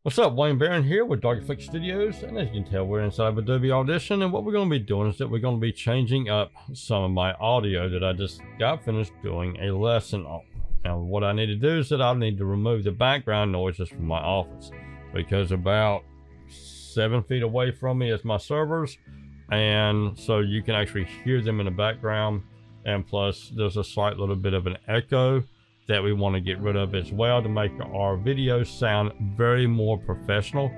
What's up, Wayne Barron here with Graphic Studios, and as you can tell, we're inside of Adobe Audition, and what we're going to be doing is that we're going to be changing up some of my audio that I just got finished doing a lesson on. Now, what I need to do is that I need to remove the background noises from my office, because about 7 feet away from me is my servers, and so you can actually hear them in the background, and plus there's a slight little bit of an echo that we want to get rid of as well to make our videos sound very more professional.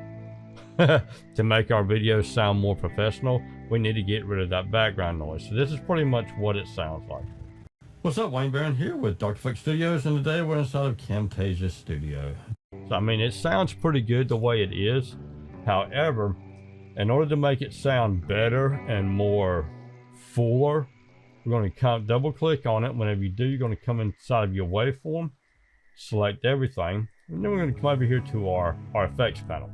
To make our videos sound more professional, we need to get rid of that background noise. So this is pretty much what it sounds like. What's up, Wayne Barron here with Graphic Studios, and today we're inside of Camtasia Studio. So I mean, it sounds pretty good the way it is. However, in order to make it sound better and more fuller, we're going to double click on it. Whenever you do, you're going to come inside of your waveform, select everything, and then we're going to come over here to our effects panel.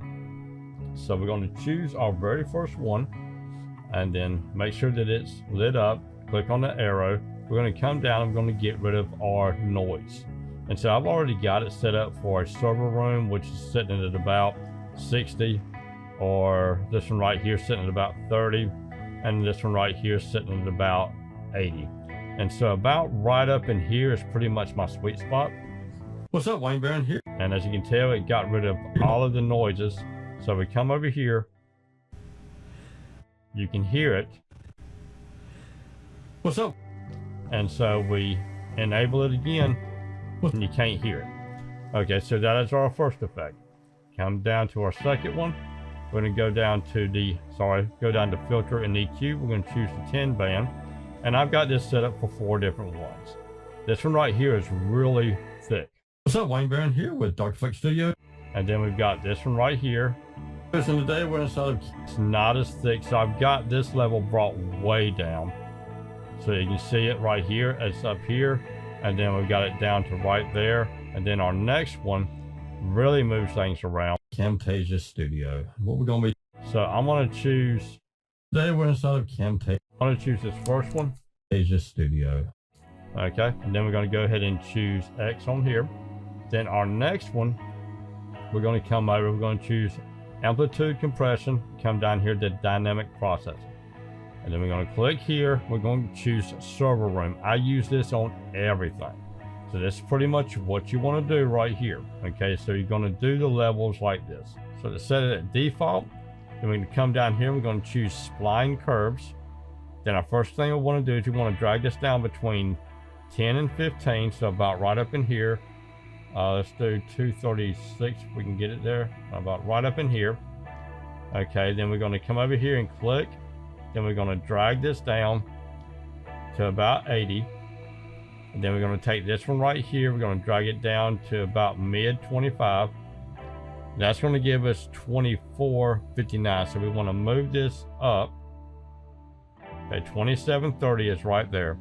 So we're going to choose our very first one, and then make sure that it's lit up. Click on the arrow. We're going to come down and we're going to get rid of our noise. And so I've already got it set up for a server room, which is sitting at about 60, or this one right here sitting at about 30, and this one right here sitting at about 80. And so about right up in here is pretty much my sweet spot. What's up, Wayne Barron here? And as you can tell, it got rid of all of the noises. So we come over here, you can hear it. What's up? And so we enable it again, and you can't hear it. Okay, so that is our first effect. Come down to our second one. We're going to go down to filter and EQ. We're going to choose the 10 band. And I've got this set up for 4 different ones. This one right here is really thick. What's up, Wayne Barron here with Graphic Studio. And then we've got this one right here. So today we're inside of, it's not as thick, so I've got this level brought way down. So you can see it right here, it's up here. And then we've got it down to right there. And then our next one really moves things around. Camtasia Studio. What we're going to be, so I'm going to choose, today we're inside of Camtasia. I'm going to choose this first one, Camtasia Studio. Okay, and then we're going to go ahead and choose X on here. Then our next one, we're going to come over, we're going to choose Amplitude Compression, come down here to Dynamic Processing. And then we're going to click here, we're going to choose Server Room. I use this on everything. So this is pretty much what you want to do right here. Okay, so you're going to do the levels like this. So to set it at default, then we're going to come down here, we're going to choose Spline Curves. Then our first thing we want to do is you want to drag this down between 10 and 15, so about right up in here. Let's do 236 if we can get it there, about right up in here. Okay, then we're going to come over here and click. Then we're going to drag this down to about 80. And then we're going to take this one right here, we're going to drag it down to about mid 25. That's going to give us 2459, so we want to move this up. Okay, 2730 is right there.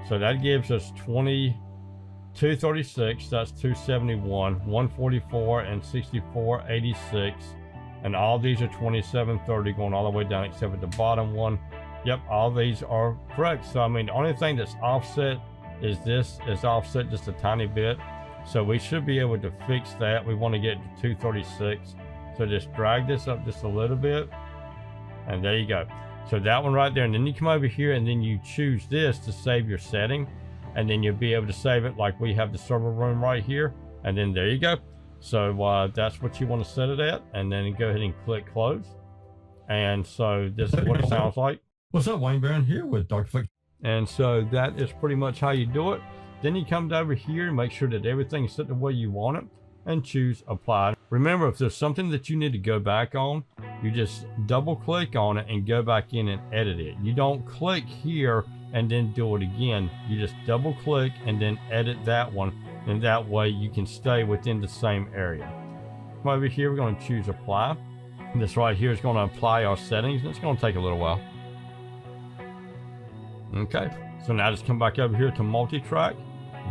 So that gives us 2236, that's 271, 144, and 6486. And all these are 2730 going all the way down except for the bottom one. Yep, all these are correct. So I mean, the only thing that's offset is this is offset just a tiny bit. So we should be able to fix that. We want to get to 236. So just drag this up just a little bit. And there you go. So that one right there, and then you come over here and then you choose this to save your setting, and then you'll be able to save it like we have the server room right here, and then there you go. So that's what you want to set it at, and then go ahead and click close. And so this is what it sounds like. What's up, Wayne Barron here with Graphic. And so that is pretty much how you do it. Then you come over here and make sure that everything's set the way you want it, and choose apply. Remember, if there's something that you need to go back on, you just double click on it and go back in and edit it. You don't click here and then do it again. You just double click and then edit that one, and that way you can stay within the same area. Come over here, we're going to choose apply. And this right here is going to apply our settings, and it's going to take a little while. Okay, so now just come back over here to multi-track,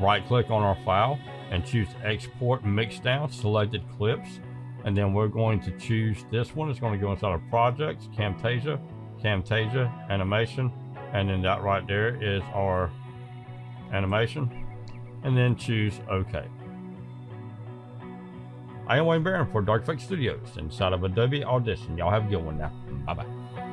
right click on our file and choose export mixdown selected clips, and then we're going to choose this one. It's going to go inside of projects, Camtasia animation, and then that right there is our animation, and then choose OK. I am Wayne Barron for Dark Effects Studios inside of Adobe Audition. Y'all have a good one now. Bye-bye.